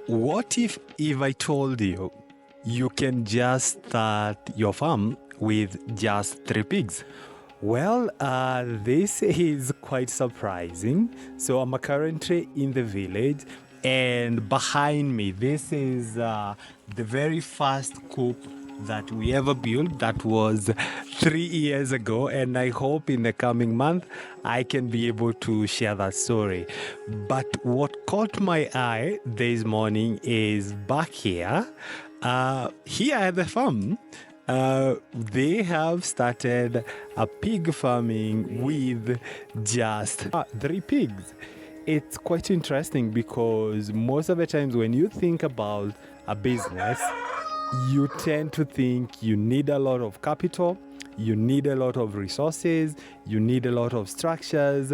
What if I told you you can just start your farm with just 3 pigs? Well, this is quite surprising. So I'm currently in the village, and behind me, this is the very first coop that we ever built. That was 3 years ago, and I hope in the coming month I can be able to share that story. But what caught my eye this morning is back here at the farm. They have started a pig farming with just 3 pigs. It's quite interesting because most of the times when you think about a business, you tend to think you need a lot of capital, you need a lot of resources, you need a lot of structures.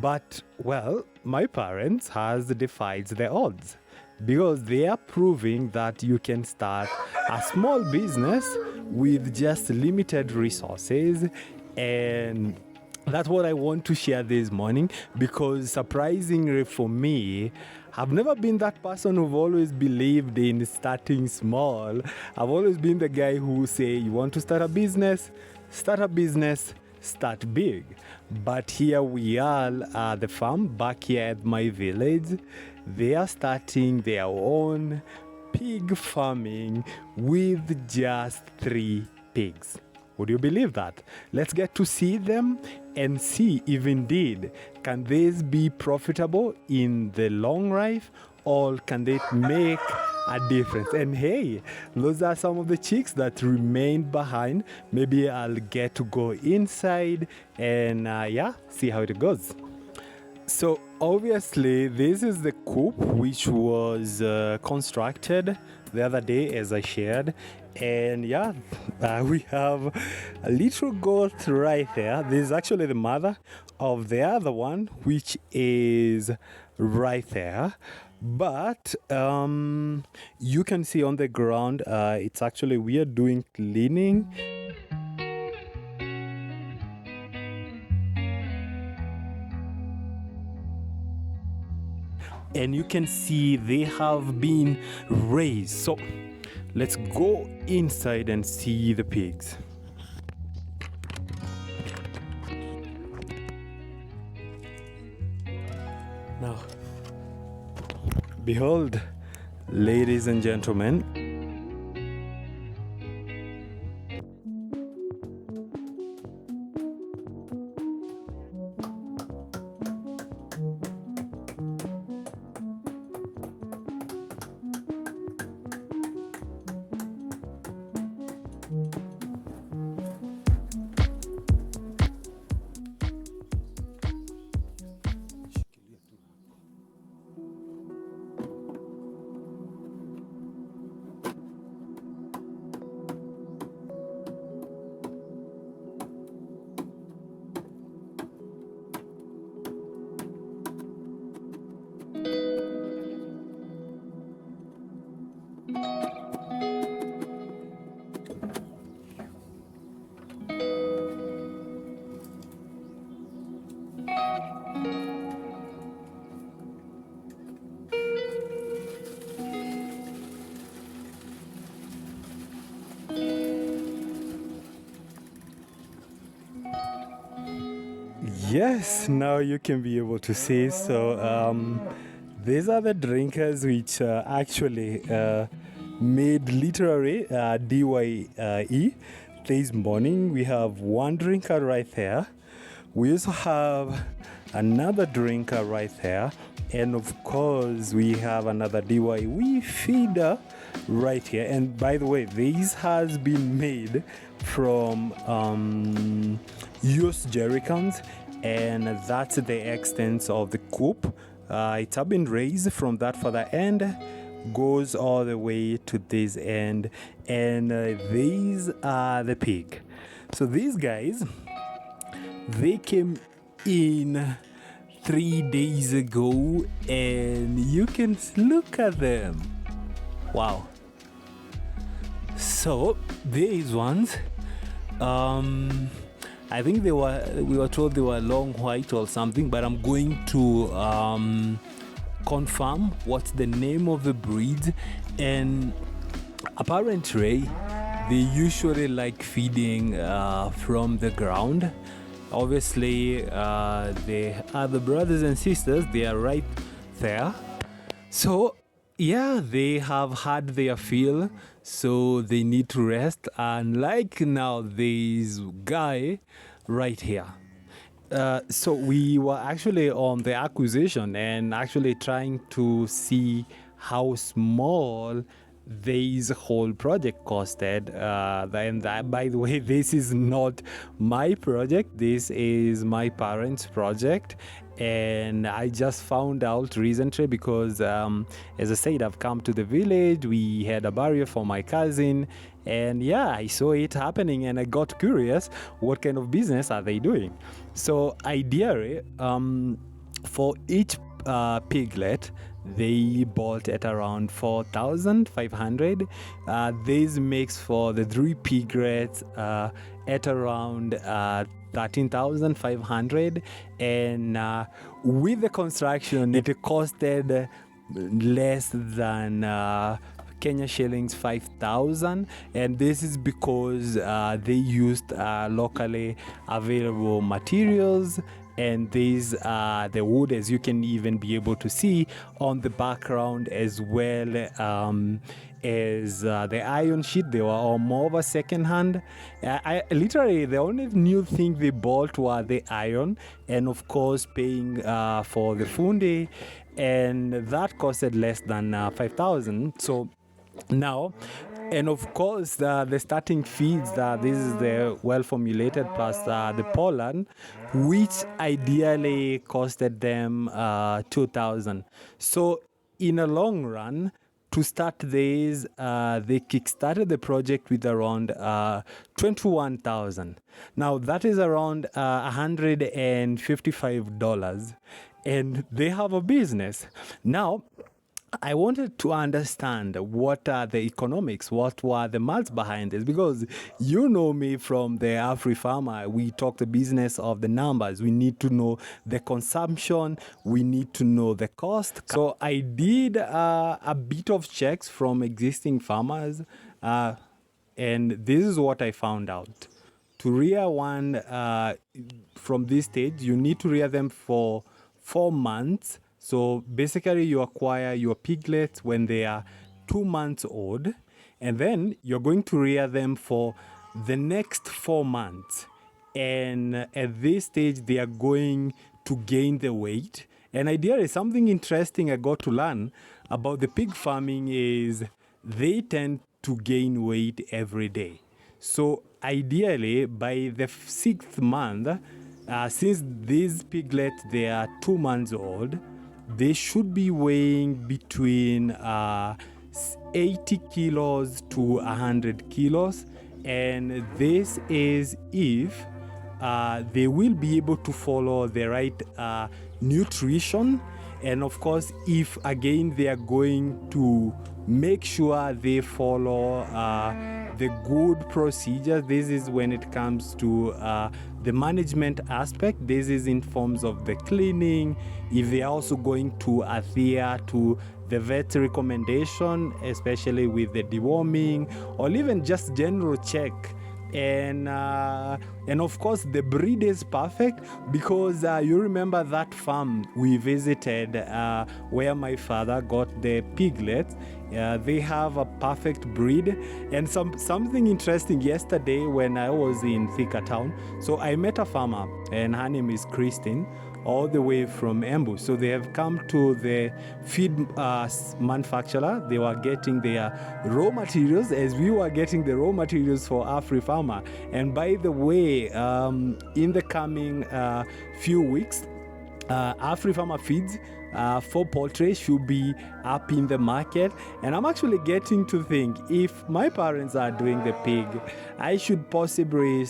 But, well, my parents has defied the odds because they are proving that you can start a small business with just limited resources. And that's what I want to share this morning, because surprisingly for me, I've never been that person who've always believed in starting small. I've always been the guy who say, you want to start a business, start big. But here we are at the farm back here at my village. They are starting their own pig farming with just 3 pigs. Would you believe that? Let's get to see them and see if indeed can this be profitable in the long run, or can they make a difference? And hey, those are some of the chicks that remained behind. Maybe I'll get to go inside and see how it goes. So obviously this is the coop which was constructed the other day, as I shared. And we have a little goat right there. This is actually the mother of the other one, which is right there. But you can see on the ground, it's actually, we are doing cleaning. And you can see they have been raised. So let's go inside and see the pigs. Now, behold, ladies and gentlemen, yes, now you can be able to see. So these are the drinkers which actually made literary DYE. This morning we have one drinker right there. We also have another drinker right there. And of course we have another DYE feeder right here. And by the way, this has been made from used jerrycans, and that's the extent of the coop. It's been raised from that further end, goes all the way to this end, and these are the pig. So these guys, they came in 3 days ago, and you can look at them. Wow. So these ones, I think we were told they were long white or something, but I'm going to confirm what's the name of the breed, and apparently they usually like feeding from the ground. Obviously, the other brothers and sisters, they are right there. So, yeah, they have had their fill, so they need to rest. And like now, this guy right here. So we were actually on the acquisition and actually trying to see how small this whole project costed. And by the way, this is not my project. This is my parents' project. And I just found out recently because, as I said, I've come to the village. We had a barrier for my cousin. And yeah, I saw it happening and I got curious, what kind of business are they doing? So ideally, for each piglet, they bought at around 4,500. This makes for the 3 piglets at around 13,500. And with the construction, it costed less than Kenya shillings 5,000, and this is because they used locally available materials, and these are the wood, as you can even be able to see on the background, as well as the iron sheet. They were all more of a second hand. I literally, the only new thing they bought were the iron, and of course paying for the fundi, and that costed less than 5,000. So now, and of course, the starting feeds, this is the well formulated plus the pollen, which ideally costed them 2,000. So, in a long run, to start this, they kickstarted the project with around 21,000. Now, that is around $155, and they have a business. Now, I wanted to understand what are the economics, what were the maths behind this, because you know me from the Afri-Farmer, we talk the business of the numbers. We need to know the consumption, we need to know the cost. So I did a bit of checks from existing farmers, and this is what I found out. To rear one from this stage, you need to rear them for 4 months. So basically, you acquire your piglets when they are 2 months old, and then you're going to rear them for the next 4 months. And at this stage, they are going to gain the weight. And ideally, something interesting I got to learn about the pig farming is they tend to gain weight every day. So ideally, by the 6th month, since these piglets, they are 2 months old, they should be weighing between 80 kilos to 100 kilos. And this is if they will be able to follow the right nutrition. And of course, if again they are going to make sure they follow the good procedures. This is when it comes to the management aspect. This is in forms of the cleaning. If they are also going to adhere to the vet recommendation, especially with the deworming, or even just general check. And of course the breed is perfect, because you remember that farm we visited where my father got the piglets. They have a perfect breed. And something interesting, yesterday when I was in Thika town, so I met a farmer, and her name is Christine, all the way from Embu. So they have come to the feed manufacturer. They were getting their raw materials as we were getting the raw materials for Afri-Farmer. And by the way, in the coming few weeks, Afri-Farmer feeds for poultry should be up in the market. And I'm actually getting to think, if my parents are doing the pig, I should possibly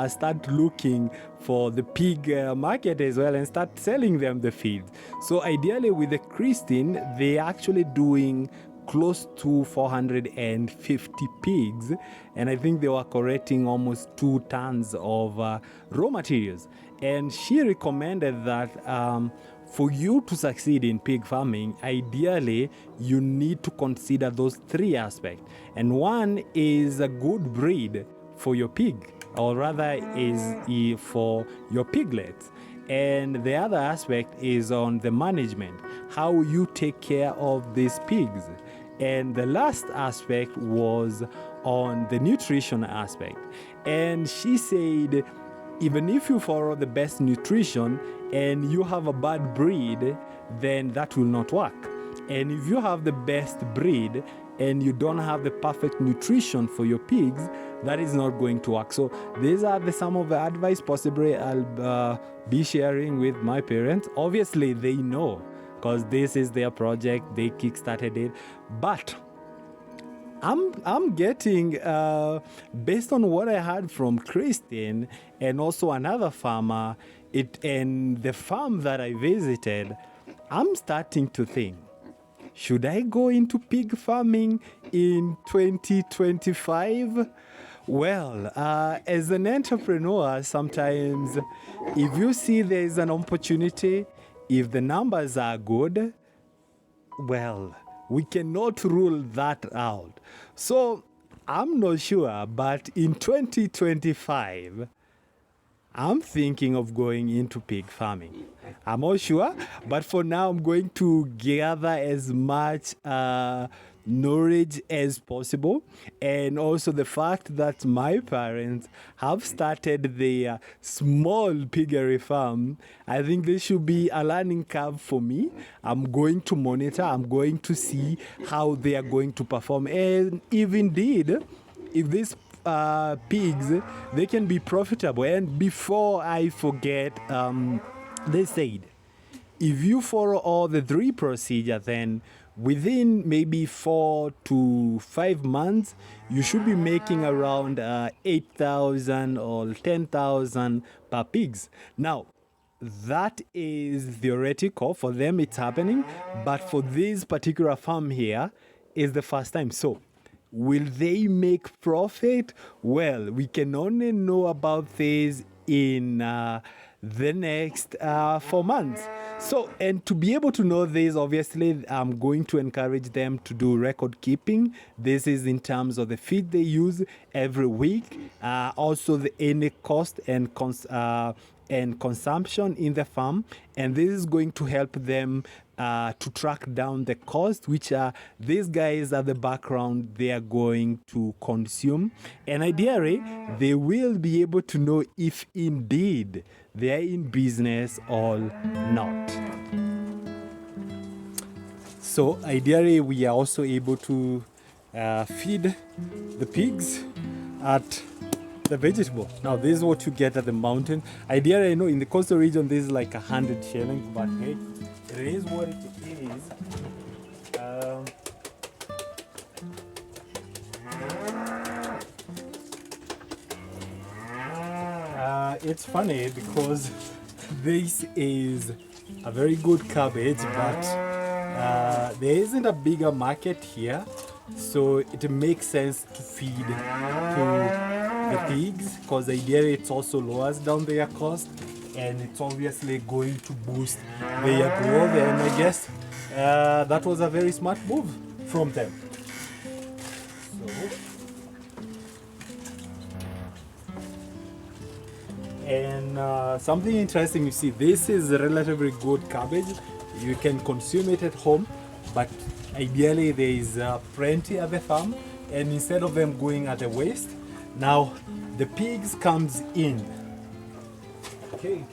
start looking for the pig market as well and start selling them the feed. So ideally with the Christine, they're actually doing close to 450 pigs, and I think they were collecting almost 2 tons of raw materials. And she recommended that for you to succeed in pig farming, ideally, you need to consider those three aspects. And one is a good breed for your pig, or rather is for your piglets. And the other aspect is on the management, how you take care of these pigs. And the last aspect was on the nutrition aspect. And she said, even if you follow the best nutrition and you have a bad breed, then that will not work. And if you have the best breed and you don't have the perfect nutrition for your pigs, that is not going to work. So these are some of the advice possibly I'll be sharing with my parents. Obviously, they know because this is their project. They kickstarted it. But I'm getting, based on what I heard from Christine and also another farmer, and the farm that I visited, I'm starting to think, should I go into pig farming in 2025? Well, as an entrepreneur, sometimes if you see there's an opportunity, if the numbers are good, well, we cannot rule that out. So I'm not sure, but in 2025, I'm thinking of going into pig farming. I'm not sure, but for now, I'm going to gather as much knowledge as possible. And also the fact that my parents have started their small piggery farm, I think this should be a learning curve for me. I'm going to monitor, I'm going to see how they are going to perform. And if indeed, if these pigs, they can be profitable. And before I forget, they said, if you follow all the three procedures, then within maybe 4 to 5 months, you should be making around 8,000 or 10,000 per pigs. Now, that is theoretical. For them, it's happening. But for this particular farm here, is the first time. So, will they make profit? Well, we can only know about this in the next 4 months. So, and to be able to know this, obviously, I'm going to encourage them to do record keeping. This is in terms of the feed they use every week, also any cost and consumption in the farm. And this is going to help them to track down the cost, which these guys at the background, they are going to consume. And ideally, they will be able to know if indeed they are in business or not. So ideally, we are also able to feed the pigs at the vegetable. Now, this is what you get at the mountain. Ideally, I know in the coastal region, this is like 100 shillings, but hey, it is what it is. It's funny because this is a very good cabbage, but there isn't a bigger market here, so it makes sense to feed to the pigs because ideally it also lowers down their cost and it's obviously going to boost their growth, and I guess that was a very smart move from them. And something interesting, you see, this is a relatively good cabbage. You can consume it at home, but ideally there is plenty at the farm, and instead of them going at a waste, now the pigs comes in. Okay.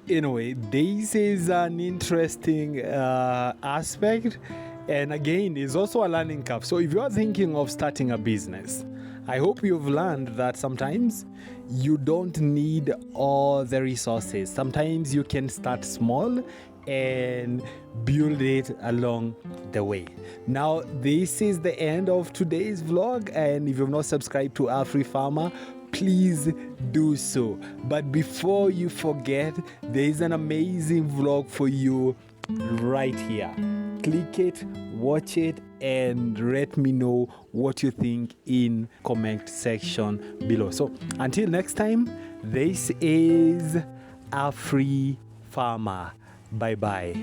Anyway, this is an interesting aspect, And again, it's also a learning curve. So if you are thinking of starting a business, I hope you've learned that sometimes you don't need all the resources. Sometimes you can start small and build it along the way. Now, this is the end of today's vlog, and if you've not subscribed to Afri Farmer, please do so. But before you forget, there is an amazing vlog for you right here. Click it, watch it, and let me know what you think in comment section below. So until next time, this is Afri Farmer. Bye bye.